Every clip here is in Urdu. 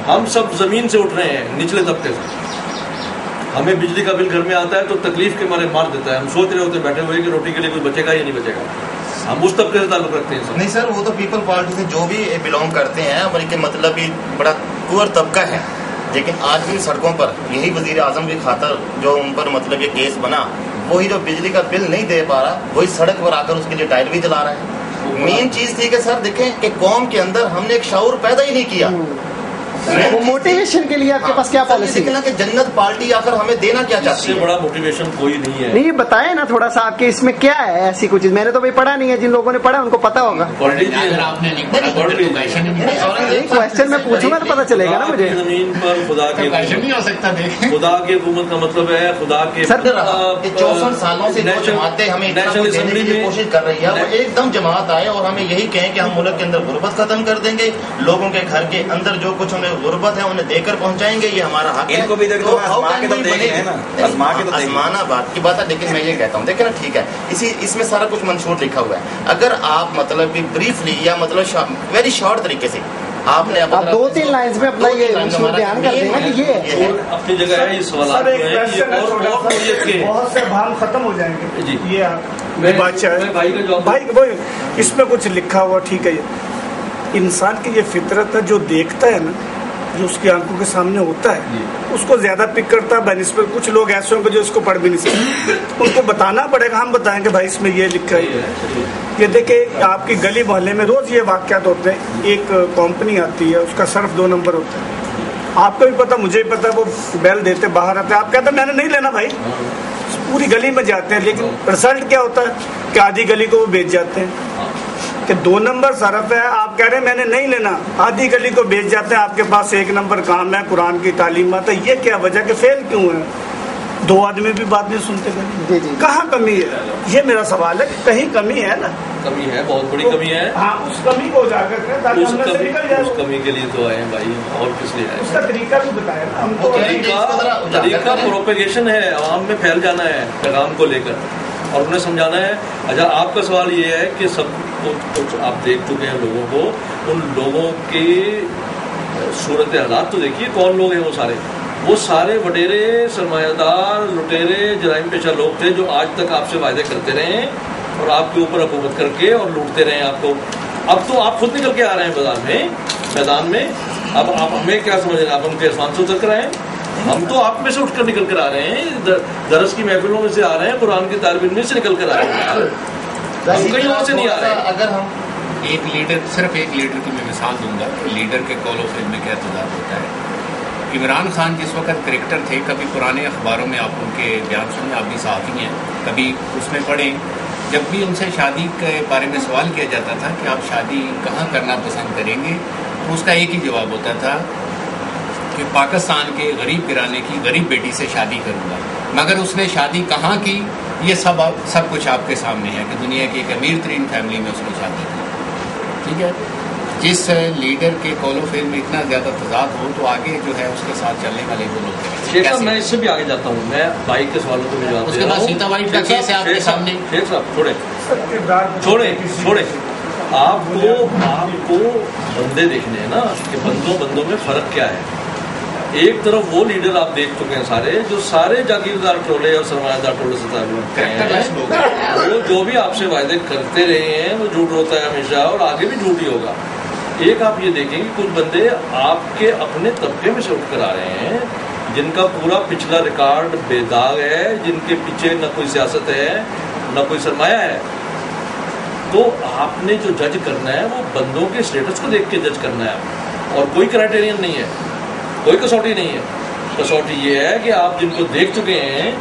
ہم سب زمین سے اٹھ رہے ہیں، نچلے طبقے سے. ہمیں بجلی کا بل گھر میں آتا ہے تو تکلیف کے مارے مار دیتا ہے. ہم سوچ رہے ہوتے ہیں بیٹھے ہوئے کہ روٹی کے لیے کوئی بچے گا یا نہیں بچے گا. ہم اس طبقے سے تعلق رکھتے ہیں. نہیں سر، وہ تو پیپل پارٹی سے جو بھی بلونگ کرتے ہیں، بلکہ مطلب یہ بڑا پور طبقہ ہے، لیکن آج بھی سڑکوں پر یہی وزیر اعظم کی خاطر جو ان پر مطلب یہ کیس بنا، وہی جو بجلی کا بل نہیں دے پا رہا وہی سڑک پر آ کر اس کے لیے ٹائر بھی جلا رہا ہے. مین چیز تھی کہ سر دیکھیں کہ قوم کے اندر ہم نے ایک شعور پیدا ہی نہیں کیا. وہ موٹیویشن کے لیے آپ کے پاس کیا پالیسی ہے کہ جنت پارٹی آخر ہمیں دینا کیا چاہتی ہے؟ اس سے بڑا موٹیویشن کوئی نہیں ہے. نہیں یہ بتائیں نا تھوڑا سا آپ کے اس میں کیا ہے ایسی کچھ چیز. میں نے تو بھائی پڑھا نہیں ہے، جن لوگوں نے پڑھا ان کو پتا ہوگا. کوشچن میں پوچھوں گا تو پتا چلے گا نا مجھے. زمین پر خدا کی حکومت کا مطلب ہے خدا کے 64 سالوں سے جماعتیں ہمیں نیشنل اسمبلی کی کوشش کر رہی ہے، وہ ایک دم جماعت آئے اور ہمیں یہی کہیں کہ ہم ملک کے اندر غربت ختم کر دیں گے، لوگوں کے گھر کے اندر جو کچھ ہمیں غربت ہے انہیں دے کر پہنچائیں گے، یہ ہمارا حق ہے. آسمانہ بات کی بات ہے، لیکن میں یہ کہتا ہوں دیکھیں نا ٹھیک ہے، اس میں سارا کچھ منشور لکھا ہوا ہے. اگر آپ مطلب بریفلی یا مطلب ویری شارٹ طریقے سے آپ نے 2-3 لائنز میں اپنا یہ منشور بیان کر دیں گا کہ یہ اپنی جگہ ہے. یہ سوالات بہت سے بھام ختم ہو جائیں گے. جی یہ بھائی اس میں کچھ لکھا ہوا ٹھیک ہے. انسان کی یہ فطرت ہے، جو دیکھتا ہے نا، جو اس کی آنکھوں کے سامنے ہوتا ہے اس کو زیادہ پک کرتا ہے بنسبت. کچھ لوگ ایسے ہوں گے جو اس کو پڑھ بھی نہیں سکتے، ان کو بتانا پڑے گا. ہم بتائیں گے بھائی اس میں یہ لکھا ہے. یہ دیکھیں آپ کی گلی محلے میں روز یہ واقعات ہوتے ہیں. ایک کمپنی آتی ہے، اس کا صرف 2 نمبر ہوتا ہے. آپ کو بھی پتا، مجھے بھی پتا. وہ بیل دیتے باہر آتے ہیں، آپ کہتے ہیں میں نے نہیں لینا بھائی. پوری گلی میں جاتے ہیں، لیکن رزلٹ کیا ہوتا ہے کہ آدھی گلی کو وہ بیچ جاتے ہیں کہ 2 نمبر صرف ہے. آپ کہہ رہے ہیں میں نے نہیں لینا، آدھی گلی کو بیچ جاتے ہیں. آپ کے پاس 1 نمبر کام ہے، قرآن کی تعلیمات ہے. یہ کیا وجہ کہ فیل کیوں ہے؟ 2 آدمی بھی بات نہیں سنتے. کہاں کمی ہے؟ یہ میرا سوال ہے کہ کہیں کمی ہے نا. کمی ہے، بہت بڑی کمی ہے. ہاں اس کمی کو اجاگر کریں تاکہ ہم سے نکل جائے. اس کمی کے لیے تو آئے ہیں بھائی، اور کس لیے آئے؟ اس کا طریقہ بھی بتایا نا ہم کو. طریقہ پروپیگیشن ہے، عوام میں پھیل جانا ہے پیغام کو لے کر اور انہیں سمجھانا ہے. اچھا آپ کا سوال یہ ہے کہ سب کچھ آپ دیکھ چکے ہیں لوگوں کو، ان لوگوں کی صورت حالات تو دیکھیے. کون لوگ ہیں وہ سارے؟ وہ سارے وڈیرے، سرمایہ دار، لٹیرے، جرائم پیشہ لوگ تھے جو آج تک آپ سے وعدے کرتے رہے ہیں اور آپ کے اوپر حکومت کر کے اور لوٹتے رہے ہیں آپ کو. اب تو آپ خود نکل کے آ رہے ہیں میدان میں. اب آپ ہمیں کیا سمجھ رہے ہیں؟ آپ ہم کے آسمان سے اتر کر آئے ہیں؟ ہم تو آپ میں سے اٹھ کر نکل کر آ رہے ہیں، درس کی محفلوں میں سے آ رہے ہیں، قرآن کی طالب علم سے نکل کر آ رہے ہیں. ہم کہیں اور سے نہیں آ رہے. اگر ہم صرف ایک لیڈر کی میں مثال دوں گا کہ لیڈر کے قول و فعل میں کیا تضاد ہوتا ہے. عمران خان جس وقت کرکٹر تھے، کبھی پرانے اخباروں میں آپ ان کے بیان سنیں، آپ بھی صحافی ہیں، کبھی اس میں پڑھیں، جب بھی ان سے شادی کے بارے میں سوال کیا جاتا تھا کہ آپ شادی کہاں کرنا پسند کریں گے، تو اس کا ایک ہی جواب ہوتا تھا کہ پاکستان کے غریب گھرانے کی غریب بیٹی سے شادی کروں گا. مگر اس نے شادی کہاں کی یہ سب کچھ آپ کے سامنے ہے کہ دنیا کی ایک امیر ترین فیملی میں اس نے شادی کی. ٹھیک ہے، جس لیڈر کے قول و فعل میں اتنا زیادہ تضاد ہو تو آگے جو ہے اس کے ساتھ چلنے والے وہ لوگ ہیں. شیخ صاحب میں اس سے بھی آگے جاتا ہوں. میں بھائی کے سوالوں کو بھی جواب دے رہا ہوں. سیتا وائٹ کا کیس ہے آپ کے سامنے. شیخ صاحب چھوڑیں. آپ کو بندے دیکھنے ہیں نا کہ بندوں میں فرق کیا ہے. ایک طرف وہ لیڈر آپ دیکھ چکے ہیں سارے، جو سارے جاگیردار ٹولے اور سرمایہ دار ٹولے سے تعلق رکھتے ہیں. وہ جو بھی آپ سے وعدے کرتے رہے ہیں وہ جھوٹ ہوتا ہے ہمیشہ اور آگے بھی جھوٹ ہی ہوگا. ایک آپ یہ دیکھیں کہ کچھ بندے آپ کے اپنے طبقے میں سے اٹھ کر آ رہے ہیں جن کا پورا پچھلا ریکارڈ بے داغ ہے، جن کے پیچھے نہ کوئی سیاست ہے نہ کوئی سرمایہ ہے. تو آپ نے جو جج کرنا ہے وہ بندوں کے اسٹیٹس کو دیکھ کے جج کرنا ہے، اور کوئی کرائٹیرین نہیں ہے، کوئی کسوٹی نہیں ہے. کسوٹی یہ ہے کہ آپ جن کو دیکھ چکے ہیں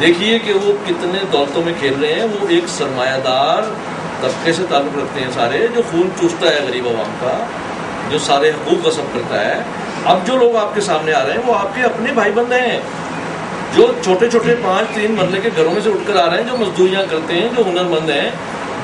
دیکھیے کہ وہ کتنے دولتوں میں کھیل رہے ہیں. وہ ایک سرمایہ دار طبقے سے تعلق رکھتے ہیں سارے، جو خون چوستا ہے غریب عوام کا، جو سارے حقوق غصب کرتا ہے. اب جو لوگ آپ کے سامنے آ رہے ہیں وہ آپ کے اپنے بھائی بندے ہیں، جو چھوٹے چھوٹے 5-3 مرلے کے گھروں میں سے اٹھ کر آ رہے ہیں، جو مزدوریاں کرتے ہیں، جو ہنر مند ہیں،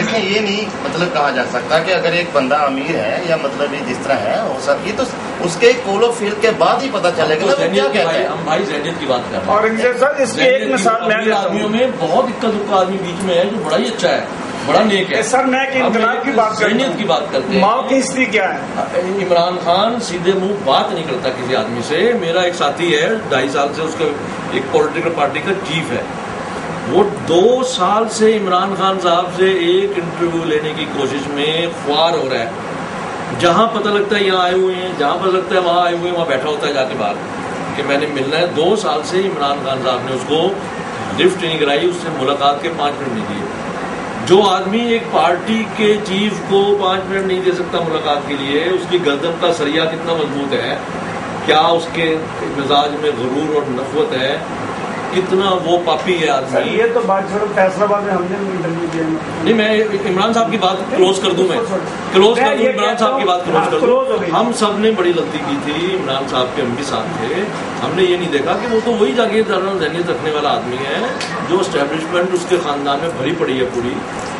دیکھیں یہ نہیں مطلب کہا جا سکتا کہ اگر ایک بندہ امیر ہے یا مطلب جس طرح ہے وہ سب یہ تو اس کے کول آف فیل کے بعد ہی پتہ چلے گا نا کیا کہتے ہیں. ہم بھائی ذہنیت کی بات کر رہے ہیں. اور سر اس کی ایک مثال میں آدمیوں میں بہت اکا دکا آدمی بیچ میں ہے جو بڑا ہی اچھا ہے, بڑا نیک ہے. سر میں انقلاب کی بات ذہنیت کی بات کرتے ہیں. ماؤ کی ہسٹری کیا ہے؟ عمران خان سیدھے منہ بات نہیں کرتا کسی آدمی سے. میرا ایک ساتھی ہے 2.5 سال سے اس کا ایک پولیٹیکل پارٹی کا چیف ہے, وہ 2 سال سے عمران خان صاحب سے ایک انٹرویو لینے کی کوشش میں خوار ہو رہا ہے. جہاں پتہ لگتا ہے یہاں آئے ہوئے ہیں, جہاں پتہ لگتا ہے وہاں آئے ہوئے ہیں, وہاں بیٹھا ہوتا ہے جا کے باہر کہ میں نے ملنا ہے. 2 سال سے عمران خان صاحب نے اس کو لفٹ نہیں کرائی, اس سے ملاقات کے 5 منٹ نہیں دیے. جو آدمی ایک پارٹی کے چیف کو 5 منٹ نہیں دے سکتا ملاقات کے لیے, اس کی گردن کا سریا کتنا مضبوط ہے, کیا اس کے مزاج میں غرور اور نفوت ہے, کتنا وہ پاپی ہے آدمی. یہ تو بات چھوڑو, فیصلہ باد میں ہم نے انٹرویو دیا نہیں, میں عمران صاحب کی بات کلوز کر دوں, میں کلوز کر دوں عمران صاحب کی بات کلوز کر دوں. ہم سب نے بڑی غلطی کی تھی, عمران صاحب کے ہم بھی ساتھ تھے. ہم نے یہ نہیں دیکھا کہ وہ تو وہی جاگیردارانہ ذہنیت رکھنے والا آدمی ہے جو اسٹیبلشمنٹ اس کے خاندان میں بھری پڑی ہے پوری.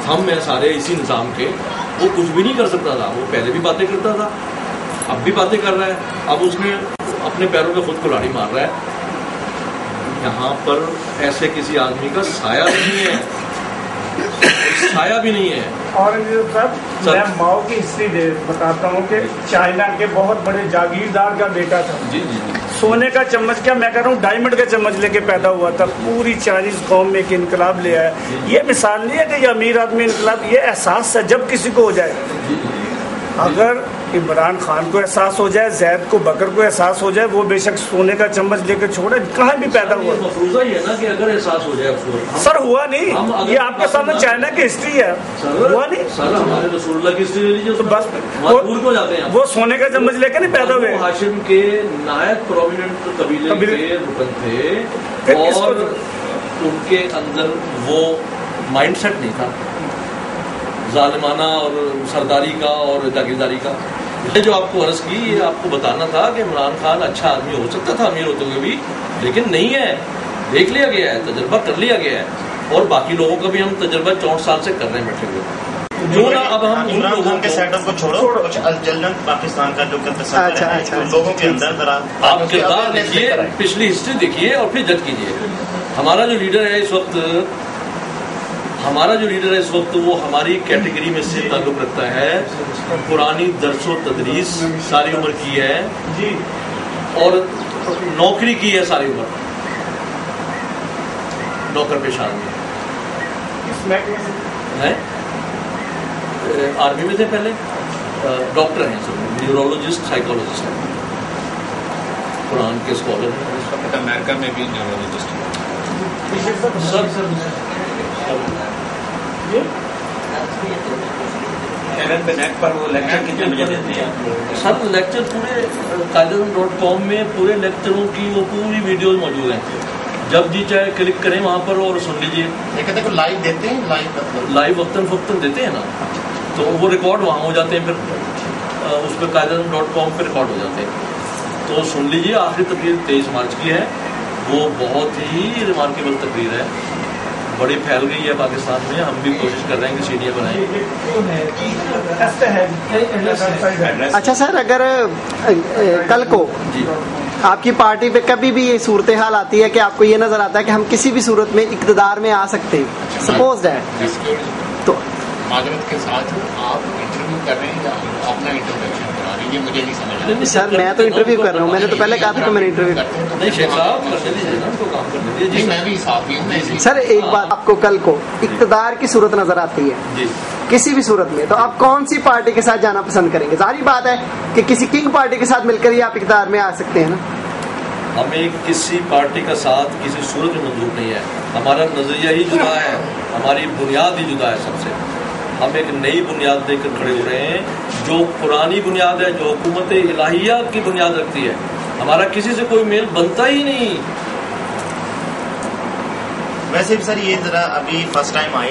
ہم ہیں سارے اسی نظام کے. وہ کچھ بھی نہیں کر سکتا تھا, وہ پہلے بھی باتیں کرتا تھا, اب بھی باتیں کر رہا ہے. اب اس نے اپنے پیروں میں خود کلاڑی مار رہا ہے. یہاں پر ایسے کسی آدمی کا سایہ نہیں ہے, سایہ بھی نہیں ہے. اور میں ماؤ کی ہسٹری بتاتا ہوں کہ چائنا کے بہت بڑے جاگیردار کا بیٹا تھا. جی جی جی. سونے کا چمچ, کیا میں کہہ رہا ہوں ڈائمنڈ کا چمچ لے کے پیدا ہوا تھا. پوری چائنیز قوم میں ایک انقلاب لے آیا. یہ مثال نہیں ہے کہ یہ امیر آدمی انقلاب, یہ احساس ہے جب کسی کو ہو جائے. اگر عمران خان کو احساس ہو جائے, زید کو, بکر کو احساس ہو جائے, وہ بے شک سونے کا چمچ لے کے چھوڑے, کہاں بھی پیدا ہوا. مفروضہ ہی ہے نا کہ اگر احساس ہو جائے. سر ہوا نہیں, یہ آپ کے سامنے چائنا کی ہسٹری ہے. ہوا نہیں سر, ہمارے رسول اللہ کی ہسٹری لے لیجیے تو بس مجبور ہو جاتے ہیں. وہ سونے کا چمچ لے کے نہیں پیدا ہوئے. ہاشم کے نہایت پرومیننٹ قبیلے کے رکن تھے اور ان کے اندر وہ مائنڈ سیٹ نہیں تھا ظالمانہ اور سرداری کا اور جاگیرداری کا. یہ جو آپ کو عرض کی, یہ آپ کو بتانا تھا کہ عمران خان اچھا آدمی ہو سکتا تھا امیر ہوتے ہوئے بھی, لیکن نہیں ہے. دیکھ لیا گیا ہے, تجربہ کر لیا گیا ہے, اور باقی لوگوں کا بھی ہم تجربہ 64 سال سے کر رہے ہیں بیٹھے ہوئے. جو نا اب ہم عمران خان کے سیٹ اپ کو چھوڑو, کچھ الجلن پاکستان کا جو تصور ہے لوگوں کے اندر ذرا آپ کردار دیکھیے, پچھلی ہسٹری دیکھیے اور پھر جج کیجیے. ہمارا جو لیڈر ہے اس وقت وہ ہماری کیٹیگری میں سے تعلق رکھتا ہے. پرانی درس و تدریس ساری عمر کی ہے اور نوکری کی ہے ساری عمر, نوکر پیشہ آدمی. آرمی میں تھے پہلے, ڈاکٹر ہیں سب, نیورولوجسٹ, سائیکولوجسٹ ہیں, قرآن کے اسکالر ہیں. اس وقت امریکہ میں بھی نیورولوجسٹ چینل پہ نیٹ پر وہ لیکچر کتنے بجے دیتے ہیں؟ سر لیکچر پورے قائداعظم.com میں پورے لیکچروں کی وہ پوری ویڈیوز موجود ہیں. جب جی چاہے کلک کریں وہاں پر اور سن لیجیے. یہ کہتے ہیں لائیو دیتے ہیں, لائیو وقتاً فوقتاً دیتے ہیں نا, تو وہ ریکارڈ وہاں ہو جاتے ہیں, پھر اس پہ قائداعظم.com پہ ریکارڈ ہو جاتے ہیں. تو سن لیجیے. آخری تقریر 23 مارچ کی ہے, وہ بہت ہی ریمارکیبل تقریر ہے, بڑی پھیل گئی ہے پاکستان میں. ہم بھی کوشش کر رہے ہیں کہ سیڈیاں بنائیں. اچھا سر, اگر کل کو آپ کی پارٹی پہ کبھی بھی یہ صورتحال آتی ہے کہ آپ کو یہ نظر آتا ہے کہ ہم کسی بھی صورت میں اقتدار میں آ سکتے ہیں, سپوز دیٹ, تو معذرت کے ساتھ آپ انٹرویو کر رہے ہیں یا اپنا انٹروڈکشن کرا رہے ہیں, یہ مجھے نہیں سمجھ آ رہا. سر میں تو انٹرویو کر رہا ہوں, میں نے تو پہلے کہا تھا کہ میں نے انٹرویو نہیں شیخ صاحب کرنے دیجیے نا, ان کو کام کرنے دیجیے. میں بھی صحافی ہوں. سر ایک بات, آپ کو کل کو اقتدار کی صورت نظر آتی ہے کسی بھی صورت میں, تو آپ کون سی پارٹی کے ساتھ جانا پسند کریں گے؟ ظاہری بات ہے کہ کسی کنگ پارٹی کے ساتھ مل کر ہی آپ اقتدار میں آ سکتے ہیں نا. ہمیں کسی پارٹی کا ساتھ کسی صورت میں منظور نہیں ہے. ہمارا نظریہ ہی جدا ہے, ہماری بنیاد ہی جدا ہے سب سے. ہم ایک نئی بنیاد دے کر کھڑے ہو رہے ہیں جو پرانی بنیاد ہے, جو حکومت الہیہ کی بنیاد رکھتی ہے. ہمارا کسی سے کوئی میل بنتا ہی نہیں. ویسے بھی سر یہ ذرا ابھی فرسٹ ٹائم آئی